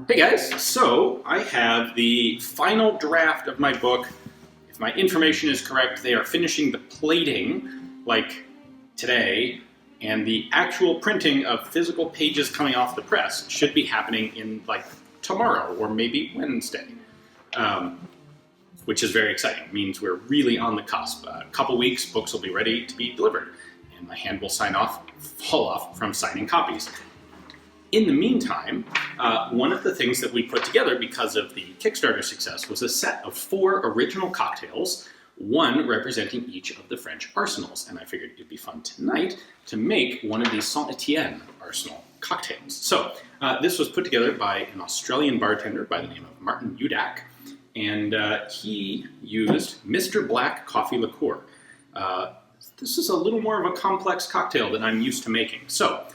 Hey guys, so I have the final draft of my book. If my information is correct, they are finishing the plating like today, and the actual printing of physical pages coming off the press should be happening in like tomorrow or maybe Wednesday, which is very exciting. It means we're really on the cusp. A couple weeks, books will be ready to be delivered, and my hand will fall off from signing copies. In the meantime, one of the things that we put together because of the Kickstarter success was a set of 4 original cocktails, one representing each of the French arsenals. And I figured it'd be fun tonight to make one of these Saint Etienne arsenal cocktails. So this was put together by an Australian bartender by the name of Martin Udak, and he used Mr. Black coffee liqueur. This is a little more of a complex cocktail than I'm used to making. So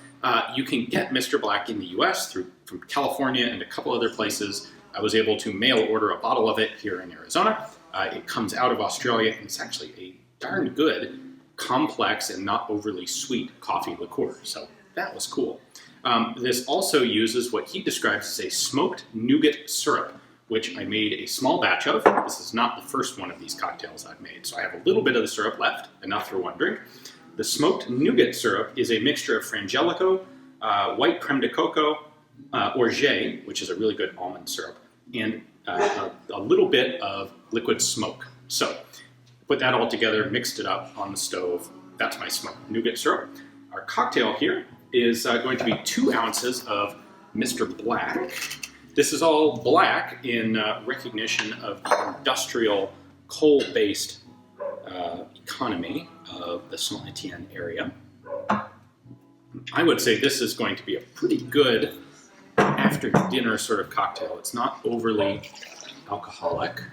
you can get Mr. Black in the US from California and a couple other places. I was able to mail order a bottle of it here in Arizona. It comes out of Australia, and it's actually a darn good, complex and not overly sweet coffee liqueur. So that was cool. This also uses what he describes as a smoked nougat syrup, which I made a small batch of. This is not the first one of these cocktails I've made, so I have a little bit of the syrup left, enough for one drink. The smoked nougat syrup is a mixture of frangelico, white creme de coco, orgeat, which is a really good almond syrup, and a little bit of liquid smoke. So put that all together, mixed it up on the stove. That's my smoked nougat syrup. Our cocktail here is going to be 2 ounces of Mr. Black. This is all black in recognition of the industrial coal-based economy of the Saint Etienne area. I would say this is going to be a pretty good after-dinner sort of cocktail. It's not overly alcoholic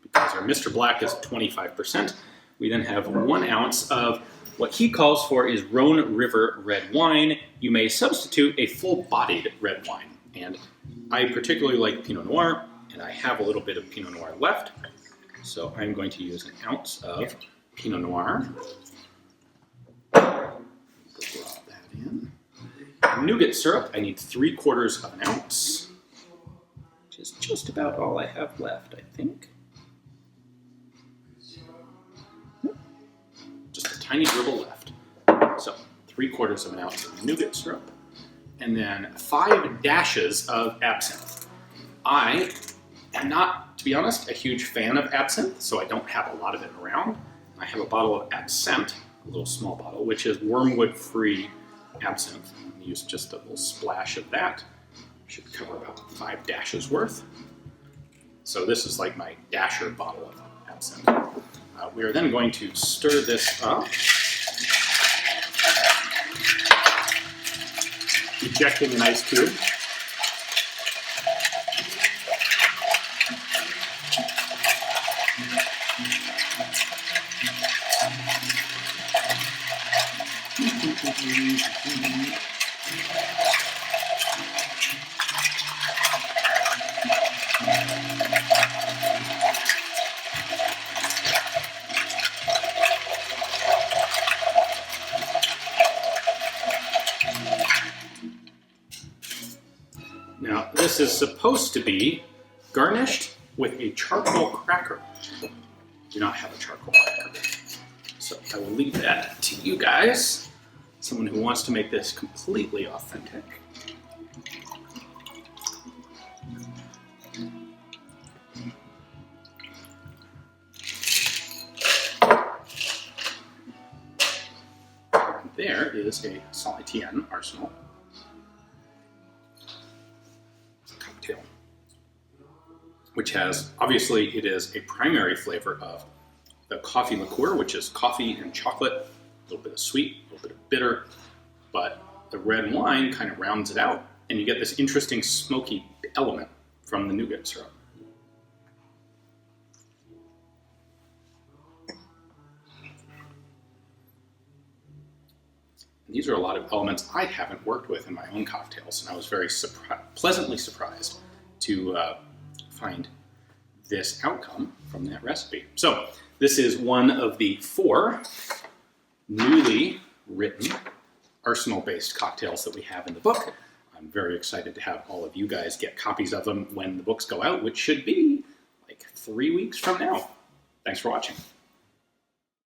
because our Mr. Black is 25%. We then have 1 ounce of what he calls for is Rhone River red wine. You may substitute a full-bodied red wine. And I particularly like Pinot Noir, and I have a little bit of Pinot Noir left. So I'm going to use 1 ounce of Pinot Noir. Drop that in. Nougat syrup, I need 3/4 of an ounce, which is just about all I have left, I think. Just a tiny dribble left. So 3/4 of an ounce of nougat syrup, and then 5 dashes of absinthe. I am not, to be honest, a huge fan of absinthe, so I don't have a lot of it around. I have a bottle of absinthe, a little small bottle, which is wormwood-free absinthe. I'm use just a little splash of that. Should cover about 5 dashes worth. So this is like my dasher bottle of absinthe. We are then going to stir this up, ejecting an ice cube. Now, this is supposed to be garnished with a charcoal cracker. I do not have a charcoal cracker, so I will leave that to you guys, someone who wants to make this completely authentic. There is a Saint Etienne arsenal cocktail, which has, obviously, it is a primary flavor of the coffee liqueur, which is coffee and chocolate, a little bit of sweet, a little bit of bitter, but the red wine kind of rounds it out, and you get this interesting smoky element from the nougat syrup. These are a lot of elements I haven't worked with in my own cocktails, and I was very pleasantly surprised to find this outcome from that recipe. So this is one of the 4 newly written arsenal-based cocktails that we have in the book. I'm very excited to have all of you guys get copies of them when the books go out, which should be like 3 weeks from now. Thanks for watching.